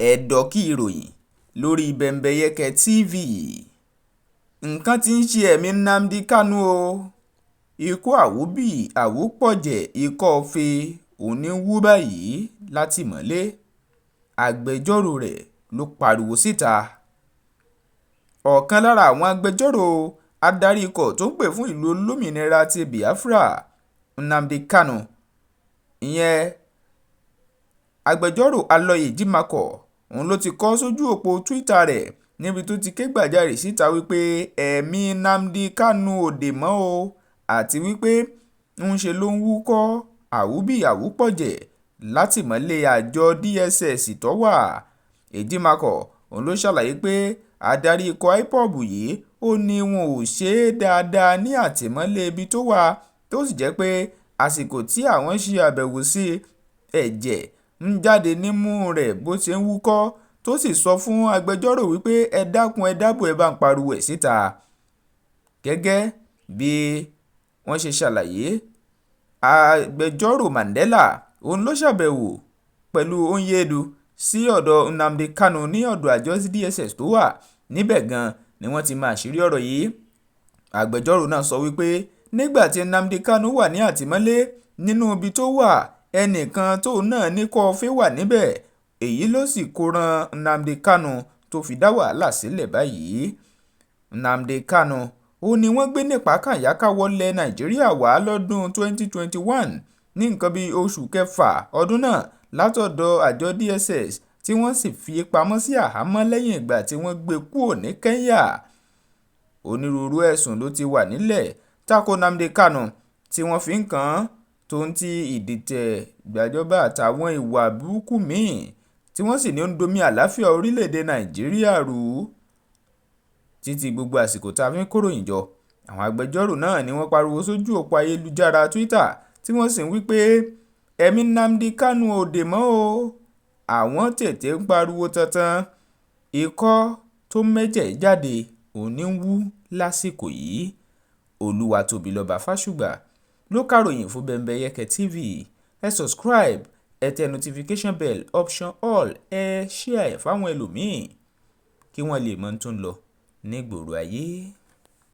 ẹ̀dọ̀kí ìròyìn lórí Bembeyeke TV. Nǹkan tí ń ṣe ẹ̀mí Nnamdi Kanu o. Ikú Awupoje ikọ́ fe òní wú báyìí látìmọ́lé. Agbẹjọ́rò rẹ̀ ló pariwo síta. Ọ̀kan lára àwọn agbẹjọ́rò adarí ikọ̀ tó ń pè fún ìlú olómìnira ti Biafra, Nnamdi Kanu, ìyẹn agbẹjọ́rò Aloy Ejimakor, òun ló ti kọ sójú òpó Twitter rẹ̀ níbi tó ti ké gbàjarè síta wípé ẹ̀mí Nnamdi Kanu ò dè mọ́ o, àti wípé ń ṣe ló ń wúkọ́ Awupoje látìmọ́lé àjọ DSS tó wà. Ejimakor òun ló ṣàlàyé pé adarí ikọ̀ IPOB yìí ó ní wọn ò ṣe é dáadáa ní àtìmọ́lé ibi tó wà, tó sì jẹ́ pé àsìkò tí àwọn ṣe àbẹ̀wò sí ẹ̀jẹ̀ ń jáde nímú rẹ̀ bó ṣe ń wúkọ́, tó sì sọ fún agbẹjọ́rò wípé ẹ dákun ẹ dábò ẹ bá ń pariwo ẹ̀ síta. Gẹ́gẹ́ bí wọ́n ṣe ṣàlàyé, agbẹjọ́rò Mandela òun ló ṣàbẹ̀wò pẹ̀lú Onyedu sí ọ̀dọ̀ Nnamdi Kanu ní ọ̀dọ̀ àjọ DSS tó wà níbẹ̀ gan ni wọ́n ti máa ṣírí ọ̀rọ̀ yìí. Agbẹjọ́rò náà sọ wípé nígbà tí Nnamdi Kanu wà ní àtìmọ́lé nínú ibi tó wà, ẹnìkan tóun náà ní kọ́ọ̀fẹ́ wà níbẹ̀, èyí ló sì kó ran Nnamdi Kanu tó fi dá wàhálà sílẹ̀ báyìí. Nnamdi Kanu ó ní wọ́n gbé nípa kàyáká wọlé Nàìjíríà wá lọ́dún 2021 ní nǹkan bíi oṣù kẹfà ọdún náà látọ̀dọ̀ àjọ DSS, tí wọ́n sì fi pamọ́ sí àhámọ́ lẹ́yìn ìgbà tí wọ́n gbé kúrò ní Kenya. Onírúurú ẹ̀sùn ló ti wà nílẹ̀ tako Nnamdi Kanu tí wọ́n fi ń kàn án, tó ń ti ìdìtẹ̀ gbàjọba àtàwọn ìwà burúkú míì tí wọ́n sì ní ó ń domi àlàáfíà orílẹ̀-èdè Nàìjíríà rú. Títí gbogbo àsìkò tá a fi ń kóròyìn jọ, àwọn agbẹjọ́rò náà ni wọ́n pariwo sójú òpó ayélujára Twitter tí wọ́n sì ń wí pé ẹ̀mí Nnamdi Kanu ò dè mọ́ o. Àwọn tètè ń pariwo tantan, ikọ́ tó mẹ́jẹ̀ jáde òní ń wú lásìkò yìí. Olúwatóbilọ́ba Fásùgbà ló káròyìn fún Bembeyeke TV. Ẹ subscribe, ẹ tẹ notification bell option all, ẹ share ẹ̀ fáwọn ẹlòmíì kí wọ́n lè mọ̀ tó ń lọ nígboro ayé.